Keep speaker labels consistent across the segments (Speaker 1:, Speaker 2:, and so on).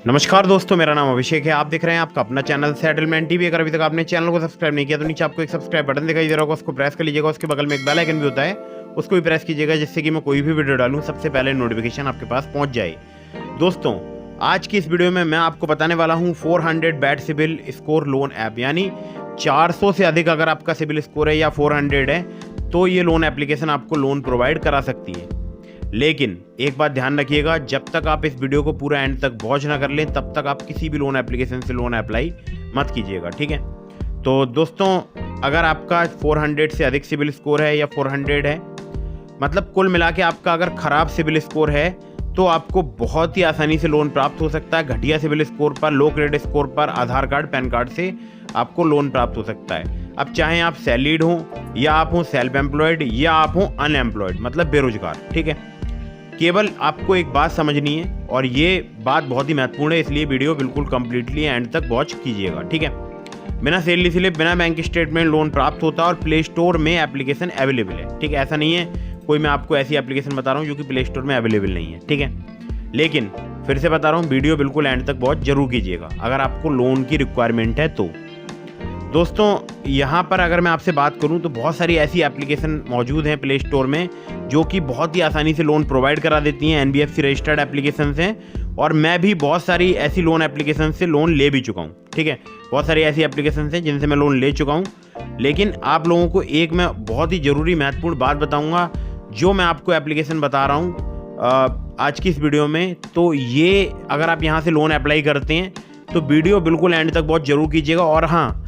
Speaker 1: नमस्कार दोस्तों, मेरा नाम अभिषेक है। आप देख रहे हैं आपका अपना चैनल सेटलमेंट टीवी। अगर अभी तक आपने चैनल को सब्सक्राइब नहीं किया तो नीचे आपको एक सब्सक्राइब बटन दिखाई दे रहा होगा, उसको प्रेस कर लीजिएगा। उसके बगल में एक बेल आइकन भी होता है, उसको भी प्रेस कीजिएगा, जिससे कि मैं कोई भी वीडियो डालूं सबसे पहले नोटिफिकेशन आपके पास पहुंच जाए। दोस्तों, आज की इस वीडियो में मैं आपको बताने वाला हूँ 400 bad CIBIL score loan app, यानी 400 से अधिक अगर आपका सिबिल स्कोर है या 400 है तो ये लोन एप्लीकेशन आपको लोन प्रोवाइड करा सकती है। लेकिन एक बात ध्यान रखिएगा, जब तक आप इस वीडियो को पूरा एंड तक वॉच ना कर लें तब तक आप किसी भी लोन एप्लीकेशन से लोन अप्लाई मत कीजिएगा, ठीक है। तो दोस्तों, अगर आपका 400 से अधिक सिबिल स्कोर है या 400 है, मतलब कुल मिला के आपका अगर ख़राब सिबिल स्कोर है तो आपको बहुत ही आसानी से लोन प्राप्त हो सकता है। घटिया सिबिल स्कोर पर, लो क्रेडिट स्कोर पर आधार कार्ड, पैन कार्ड से आपको लोन प्राप्त हो सकता है। अब चाहे आप सैलरीड हों या आप हों सेल्फ एम्प्लॉयड या आप हों अनएम्प्लॉयड, मतलब बेरोजगार, ठीक है। केवल आपको एक बात समझनी है और ये बात बहुत ही महत्वपूर्ण है, इसलिए वीडियो बिल्कुल कंप्लीटली एंड तक वॉच कीजिएगा, ठीक है। बिना सैलरी स्लिप, बिना बैंक स्टेटमेंट लोन प्राप्त होता है और प्ले स्टोर में एप्लीकेशन अवेलेबल है, ठीक है। ऐसा नहीं है कोई मैं आपको ऐसी एप्लीकेशन बता रहा हूँ जो कि प्ले स्टोर में अवेलेबल नहीं है, ठीक है। लेकिन फिर से बता रहा हूँ, वीडियो बिल्कुल एंड तक वॉच जरूर कीजिएगा अगर आपको लोन की रिक्वायरमेंट है तो। दोस्तों, यहाँ पर अगर मैं आपसे बात करूँ तो बहुत सारी ऐसी एप्लीकेशन मौजूद हैं प्ले स्टोर में जो कि बहुत ही आसानी से लोन प्रोवाइड करा देती हैं। NBFC रजिस्टर्ड एप्लीकेशन हैं और मैं भी बहुत सारी ऐसी लोन एप्लीकेशन से लोन ले भी चुका हूँ, ठीक है। बहुत सारी ऐसी एप्लीकेशन हैं जिनसे मैं लोन ले चुका हूँ। लेकिन आप लोगों को एक मैं बहुत ही ज़रूरी महत्वपूर्ण बात बताऊँगा, जो मैं आपको एप्लीकेशन बता रहा हूँ आज की इस वीडियो में। तो ये अगर आप यहाँ से लोन अप्लाई करते हैं तो वीडियो बिल्कुल एंड तक बहुत ज़रूर कीजिएगा। और हाँ,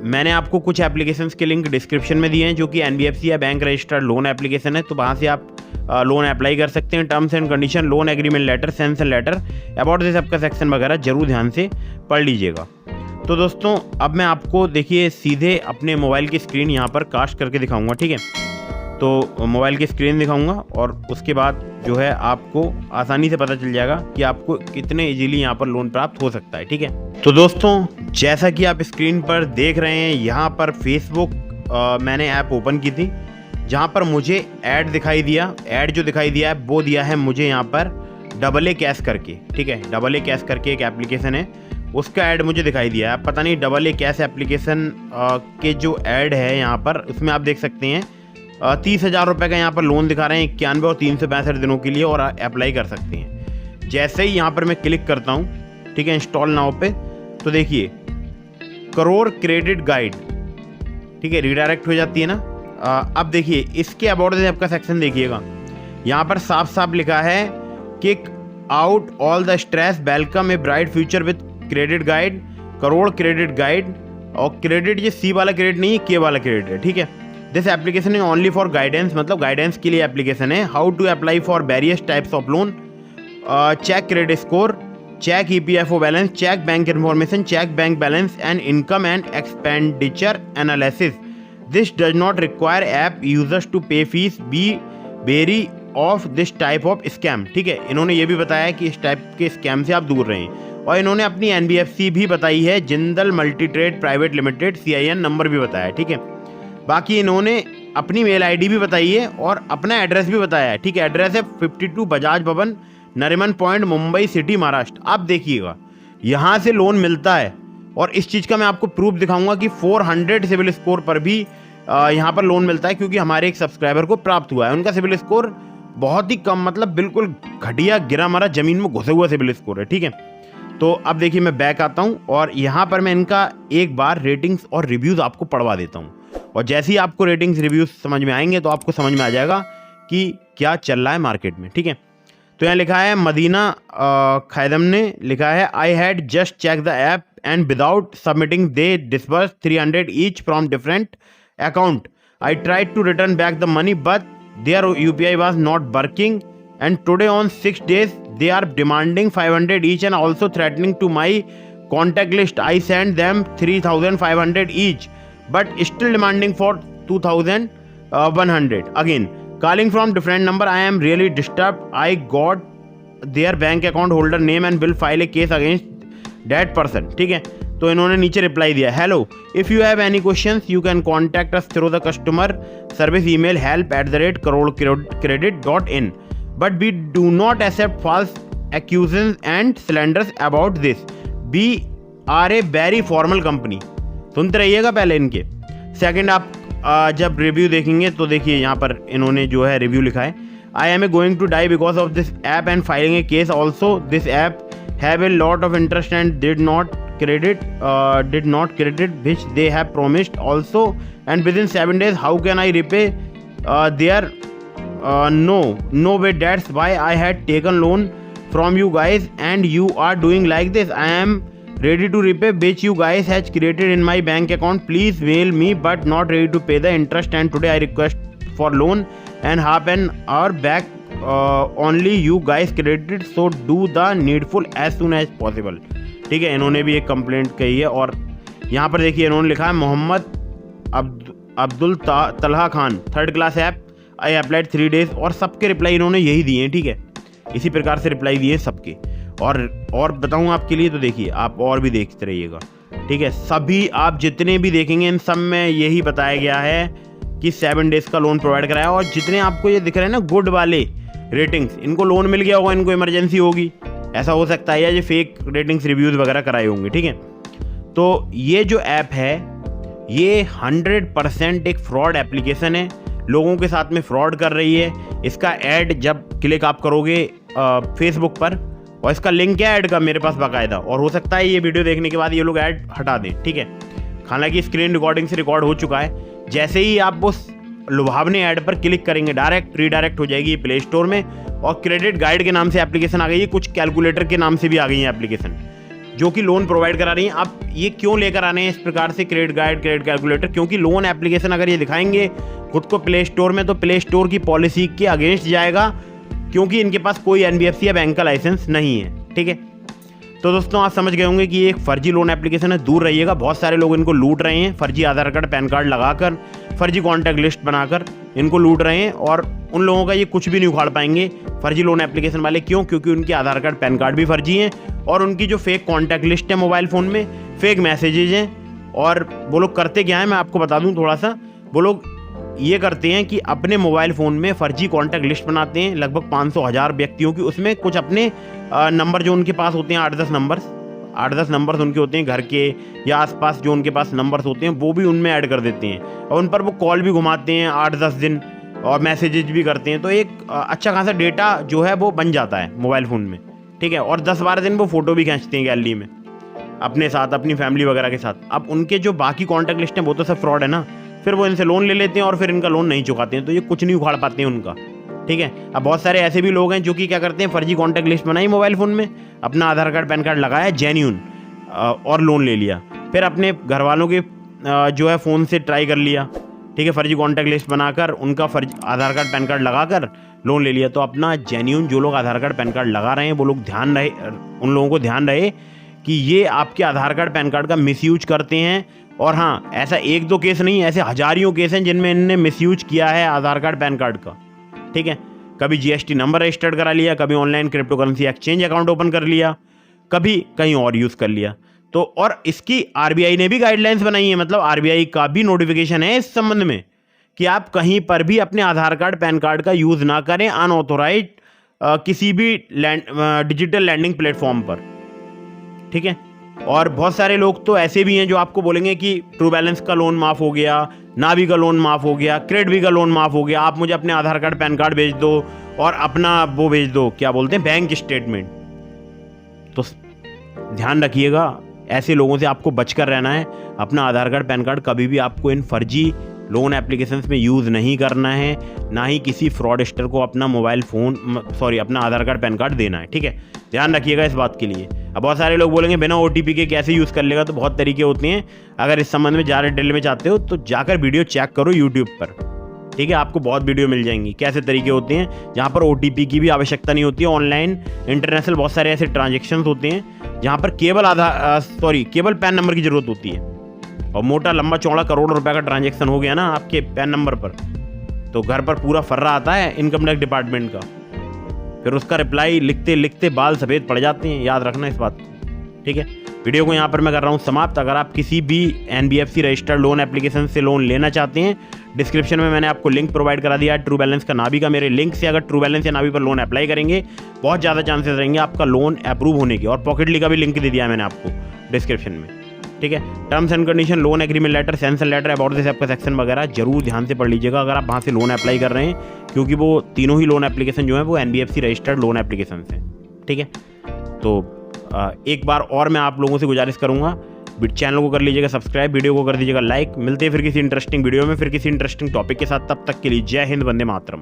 Speaker 1: मैंने आपको कुछ एप्लीकेशंस के लिंक डिस्क्रिप्शन में दिए हैं जो कि NBFC या बैंक रजिस्टर्ड लोन एप्लीकेशन है, तो वहाँ से आप लोन अप्लाई कर सकते हैं। Terms and condition, loan agreement letter, sanction letter, about this सबका सेक्शन वगैरह जरूर ध्यान से पढ़ लीजिएगा। तो दोस्तों, अब मैं आपको देखिए सीधे अपने मोबाइल की स्क्रीन यहाँ पर कास्ट करके दिखाऊँगा, ठीक है। तो मोबाइल की स्क्रीन दिखाऊंगा और उसके बाद जो है आपको आसानी से पता चल जाएगा कि आपको कितने इजीली यहाँ पर लोन प्राप्त हो सकता है, ठीक है। तो दोस्तों, जैसा कि आप स्क्रीन पर देख रहे हैं, यहाँ पर फेसबुक मैंने ऐप ओपन की थी, जहाँ पर मुझे ऐड दिखाई दिया। ऐड जो दिखाई दिया है वो दिया है मुझे यहाँ पर AA कैश करके, ठीक है। AA कैश करके एक एप्लीकेशन है, उसका ऐड मुझे दिखाई दिया है। पता नहीं AA कैश एप्लीकेशन के जो ऐड है यहाँ पर, उसमें आप देख सकते हैं 30,000 रुपये का यहाँ पर लोन दिखा रहे हैं 91 और 362 दिनों के लिए, और अप्लाई कर सकते हैं। जैसे ही यहाँ पर मैं क्लिक करता हूँ, ठीक है, इंस्टॉल नाउ पे, तो देखिए करोड़ क्रेडिट गाइड, ठीक है, रिडायरेक्ट हो जाती है ना। अब देखिए इसके अबाउट दिस आपका सेक्शन देखिएगा, यहाँ पर साफ साफ लिखा है kick out all the stress, welcome a bright future with credit guide, crore credit guide. और क्रेडिट ये C वाला क्रेडिट नहीं है, K वाला क्रेडिट है, ठीक है। This application is only for guidance, मतलब गाइडेंस के लिए एप्लीकेशन है। How to apply for various types of loan, check credit score, check EPFO balance, check bank information, check bank balance and income and expenditure analysis. This does not require app users to pay fees, be wary of this type of scam, ठीक है। इन्होंने ये भी बताया कि इस type के scam से आप दूर रहें। और इन्होंने अपनी NBFC भी बताई है, Jindal multi trade private limited, CIN number भी बताया है, ठीक है। बाकी इन्होंने अपनी मेल ID भी बताई है और अपना एड्रेस भी बताया है, ठीक है। एड्रेस है 52 बजाज भवन, नरीमन पॉइंट, मुंबई सिटी, महाराष्ट्र। आप देखिएगा यहाँ से लोन मिलता है, और इस चीज़ का मैं आपको प्रूफ दिखाऊंगा कि 400 सिविल स्कोर पर भी यहाँ पर लोन मिलता है, क्योंकि हमारे एक सब्सक्राइबर को प्राप्त हुआ है। उनका सिविल स्कोर बहुत ही कम, मतलब बिल्कुल घटिया, गिरा मारा, जमीन में घुसे हुआ सिविल स्कोर है, ठीक है। तो अब देखिए मैं बैक आता हूँ और यहाँ पर मैं इनका एक बार रेटिंग्स और रिव्यूज़ आपको पढ़वा देता हूँ, और जैसे ही आपको रेटिंग्स रिव्यूज समझ में आएंगे तो आपको समझ में आ जाएगा कि क्या चल रहा है मार्केट में, ठीक है। तो यहाँ लिखा है, मदीना खैदम ने लिखा है, I had just check the app and without submitting they disburse 300 each from different account. I tried to return back the money but their UPI was not working and today on 6 days they are demanding 500 each and also threatening to my contact list. I sent them 3,500 each but still demanding for 2,100 again. Calling from different number. I am really disturbed. I got their bank account holder name and will file a case against that person, ठीक है। तो इन्होंने नीचे reply दिया, hello, if you have any questions you can contact us through the customer service email help@crorcredit.in, but we do not accept false accusations and slanders about this. We are a very formal company. सुनते रहिएगा पहले इनके. Second आप जब review देखेंगे तो देखिए यहाँ पर इन्होंने जो है रिव्यू लिखा है, I am going to die because of this app and filing a case also. This app have a lot of interest and did not credit which they have promised also, and within 7 days how can I repay their no way. That's why I had taken loan from you guys and you are doing like this. I am ready to repay which you guys has created in my bank account. Please mail me but not ready to pay the interest, and today I request for loan and half an hour back only you guys credited, so do the needful as soon as possible. ठीक है, इन्होंने भी एक complaint कही है. और यहाँ पर देखिए इन्होंने लिखा है Mohammad Abdul Talha Khan, 3rd class app, I applied 3 days. और सबके रिप्लाई इन्होंने यही दिए हैं. ठीक है, इसी प्रकार से रिप्लाई दिए सबके. और बताऊँ आपके लिए तो देखिए आप और भी देखते रहिएगा. ठीक है, सभी आप जितने भी देखेंगे इन सब में यही बताया गया है कि 7 days का लोन प्रोवाइड कराया. और जितने आपको ये दिख रहे हैं ना गुड वाले रेटिंग्स, इनको लोन मिल गया होगा, इनको इमरजेंसी होगी, ऐसा हो सकता है, या ये फेक रेटिंग्स रिव्यूज़ वगैरह कराए होंगे. ठीक है, तो ये जो ऐप है ये 100% एक फ्रॉड एप्लीकेशन है, लोगों के साथ में फ्रॉड कर रही है. इसका ऐड जब क्लिक आप करोगे फेसबुक पर, और इसका लिंक है ऐड का मेरे पास बाकायदा, और हो सकता है ये वीडियो देखने के बाद ये लोग ऐड हटा दें. ठीक है, हालांकि स्क्रीन रिकॉर्डिंग से रिकॉर्ड हो चुका है. जैसे ही आप उस लुभावने ऐड पर क्लिक करेंगे डायरेक्ट रीडायरेक्ट हो जाएगी प्ले स्टोर में, और क्रेडिट गाइड के नाम से एप्लीकेशन आ गई है, कुछ कैलकुलेटर के नाम से भी आ गई है एप्लीकेशन जो कि लोन प्रोवाइड करा रही हैं. आप ये क्यों लेकर आने हैं इस प्रकार से क्रेडिट गाइड, क्रेडिट कैलकुलेटर? क्योंकि लोन एप्लीकेशन अगर ये दिखाएंगे खुद को प्ले स्टोर में तो प्ले स्टोर की पॉलिसी के अगेंस्ट जाएगा, क्योंकि इनके पास कोई NBFC या बैंक का लाइसेंस नहीं है. ठीक है, तो दोस्तों आप समझ गए होंगे कि ये एक फर्जी लोन एप्लीकेशन है, दूर रहिएगा. बहुत सारे लोग इनको लूट रहे हैं, फर्जी आधार कार्ड पैन कार्ड लगाकर, फर्जी कॉन्टैक्ट लिस्ट बनाकर इनको लूट रहे हैं, और उन लोगों का ये कुछ भी नहीं उखाड़ पाएंगे फर्जी लोन एप्लीकेशन वाले. क्यों? क्योंकि उनके आधार कार्ड पैन कार्ड भी फर्जी हैं, और उनकी जो फेक कॉन्टैक्ट लिस्ट है मोबाइल फ़ोन में, फेक मैसेजेज हैं. और वो लोग करते क्या है मैं आपको बता दूं थोड़ा सा. वो लोग ये करते हैं कि अपने मोबाइल फ़ोन में फ़र्जी कॉन्टैक्ट लिस्ट बनाते हैं, लगभग 500,000 व्यक्तियों की. उसमें कुछ अपने नंबर जो उनके पास होते हैं 8-10 नंबर्स उनके होते हैं घर के या आसपास जो उनके पास नंबर्स होते हैं, वो भी उनमें ऐड कर देते हैं, और उन पर वो कॉल भी घुमाते हैं 8-10 दिन, और मैसेजेज भी करते हैं. तो एक अच्छा खासा डेटा जो है वो बन जाता है मोबाइल फ़ोन में. ठीक है, और 10-12 दिन वो फ़ोटो भी खींचते हैं गैलरी में अपने साथ, अपनी फैमिली वगैरह के साथ. अब उनके जो बाकी कॉन्टैक्ट लिस्ट हैं वो तो सब फ्रॉड है ना, फिर वो इनसे लोन ले लेते हैं और फिर इनका लोन नहीं चुकाते हैं, तो ये कुछ नहीं उखाड़ पाते हैं उनका. ठीक है, अब बहुत सारे ऐसे भी लोग हैं जो कि क्या करते हैं, फर्जी कॉन्टैक्ट लिस्ट बनाई मोबाइल फ़ोन में, अपना आधार कार्ड पैन कार्ड लगाया जेन्यून, और लोन ले लिया. फिर अपने घर वालों के जो है फ़ोन से ट्राई कर लिया. ठीक है, फर्जी कॉन्टैक्ट लिस्ट बनाकर उनका फर्जी आधार कार्ड पैन कार्ड लगाकर लोन ले लिया. तो अपना जेन्यून जो लोग आधार कार्ड पैन कार्ड लगा रहे हैं वो लोग उन लोगों को ध्यान रहे कि ये आपके आधार कार्ड पैन कार्ड का मिसयूज करते हैं. और हाँ, ऐसा 1-2 केस नहीं, ऐसे हजारियों केस हैं जिनमें इन्होंने मिसयूज किया है आधार कार्ड पैन कार्ड का. ठीक है, कभी GST नंबर रजिस्टर्ड करा लिया, कभी online crypto currency exchange account open कर लिया, कभी कहीं और यूज़ कर लिया. तो और इसकी RBI ने भी गाइडलाइंस बनाई है, मतलब RBI का भी नोटिफिकेशन है इस संबंध में कि आप कहीं पर भी अपने आधार कार्ड पैन कार्ड का यूज़ ना करें अनऑथोराइज किसी भी डिजिटल लैंडिंग प्लेटफॉर्म पर. ठीक है, और बहुत सारे लोग तो ऐसे भी हैं जो आपको बोलेंगे कि ट्रू बैलेंस का लोन माफ़ हो गया, नावी का लोन माफ़ हो गया, क्रेडिट का लोन माफ़ हो गया, आप मुझे अपने आधार कार्ड पैन कार्ड भेज दो और अपना वो भेज दो, क्या बोलते हैं, बैंक स्टेटमेंट. तो ध्यान रखिएगा, ऐसे लोगों से आपको बचकर रहना है. अपना आधार कार्ड पैन कार्ड कभी भी आपको इन फर्जी लोन एप्लीकेशंस में यूज़ नहीं करना है, ना ही किसी फ्रॉडस्टर को अपना अपना आधार कार्ड पैन कार्ड देना है. ठीक है, ध्यान रखिएगा इस बात के लिए. अब बहुत सारे लोग बोलेंगे बिना OTP के कैसे यूज़ कर लेगा, तो बहुत तरीके होते हैं. अगर इस संबंध में ज़्यादा डिटेल में चाहते हो तो जाकर वीडियो चेक करो यूट्यूब पर. ठीक है, आपको बहुत वीडियो मिल जाएंगी कैसे तरीके होते हैं जहाँ पर OTP की भी आवश्यकता नहीं होती है. ऑनलाइन इंटरनेशनल बहुत सारे ऐसे ट्रांजेक्शन्स होते हैं जहाँ पर केवल पैन नंबर की ज़रूरत होती है, और मोटा लंबा चौड़ा करोड़ रुपए का ट्रांजेक्शन हो गया ना आपके पैन नंबर पर, तो घर पर पूरा फर्रा आता है इनकम टैक्स डिपार्टमेंट का. फिर उसका रिप्लाई लिखते लिखते बाल सफ़ेद पड़ जाते हैं, याद रखना इस बात को. ठीक है, वीडियो को यहाँ पर मैं कर रहा हूँ समाप्त. अगर आप किसी भी NBFC रजिस्टर्ड लोन एप्लीकेशन से लोन लेना चाहते हैं डिस्क्रिप्शन में मैंने आपको लिंक प्रोवाइड करा दिया है ट्रू बैलेंस का, नावी का। मेरे लिंक से अगर ट्रू बैलेंस या नावी पर लोन अप्लाई करेंगे बहुत ज़्यादा चांसेस रहेंगे आपका लोन अप्रूव होने के। और पॉकेटली का भी लिंक दे दिया है मैंने आपको डिस्क्रिप्शन में, ठीक है। Terms and condition, loan agreement letter, sanction letter, about this आपका सेक्शन वगैरह जरूर ध्यान से पढ़ लीजिएगा अगर आप वहाँ से लोन अप्लाई कर रहे हैं, क्योंकि वो तीनों ही लोन एप्लीकेशन जो है वो NBFC रजिस्टर्ड लोन एप्लीकेशन हैं, ठीक है। तो एक बार और मैं आप लोगों से गुजारिश करूँगा, चैनल को कर लीजिएगा सब्सक्राइब, वीडियो को कर दीजिएगा लाइक। मिलते हैं फिर किसी इंटरेस्टिंग वीडियो में, फिर किसी इंटरेस्टिंग टॉपिक के साथ। तब तक के लिए जय हिंद, वंदे मातरम।